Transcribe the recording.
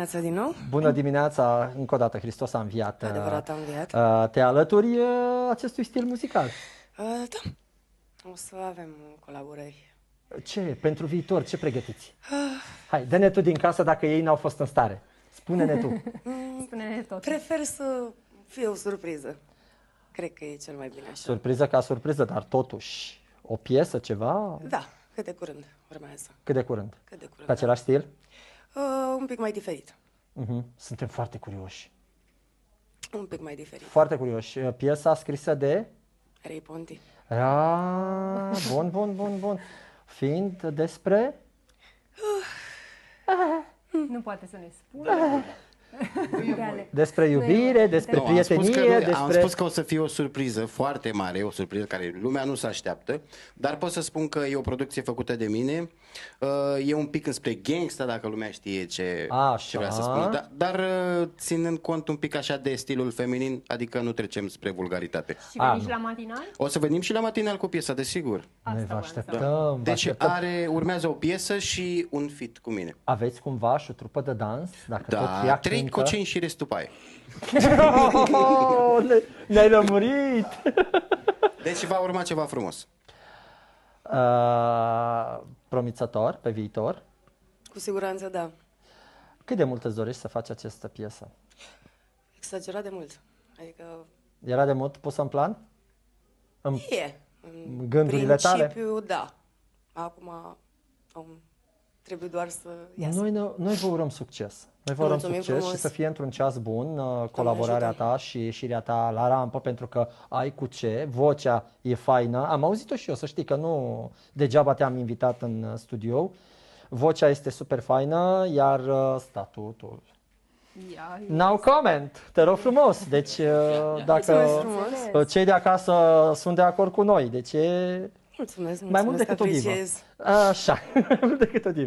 dimineața din nou. Bună dimineața, încă o dată, Hristos a înviat. Adevărat, a înviat. Te alături acestui stil muzical? Da, o să avem colaborări. Ce? Pentru viitor, ce pregătiți? Hai, dă-ne tu din casă dacă ei n-au fost în stare. Spune-ne tu. Spune-ne tot. Prefer să fie o surpriză. Cred că e cel mai bine așa. Surpriză ca surpriză, dar totuși o piesă, ceva? Da, cât de curând urmează. Cât de curând? Cât de curând. Pe același stil? Un pic mai diferit. Suntem foarte curioși. Un pic mai diferit. Foarte curioși. Piesa scrisă de? Ray Ponti. Bun. Fiind despre? Nu poate să ne spună. Despre iubire, despre prietenie, Am spus că o să fie o surpriză foarte mare, o surpriză care lumea nu se așteaptă, dar pot să spun că e o producție făcută de mine, e un pic înspre gangsta, dacă lumea știe ce vrea să spună, dar ținând cont un pic așa de stilul feminin, adică nu trecem spre vulgaritate. Și veniți la matinal? O să venim și la matinal cu piesa, desigur. Noi vă așteptăm. Deci urmează o piesă și un feat cu mine. Aveți cumva și o trupă de dans? Dacă tot Da, 3 coceni și restul pe aia. Ne-ai lămurit! Deci va urma ceva frumos. Promițător pe viitor? Cu siguranță, da. Cât de mult îți dorești să faci această piesă? Exagerat de mult. Adică... Era de mult pusă în plan? E. În gândurile tale? În principiu, da. Acum trebuie doar să iasă. Noi vă urăm succes. Noi vă urăm succes și să fie într-un ceas bun colaborarea ta și ieșirea ta la rampă, pentru că ai cu ce, vocea e faină. Am auzit-o și eu, să știi că nu degeaba te-am invitat în studio. Vocea este super faină, iar statutul... No comment, te rog frumos. Deci dacă cei de acasă sunt de acord cu noi, deci e mulțumesc, mai mult decât o divă. Așa, mai mult decât o divă.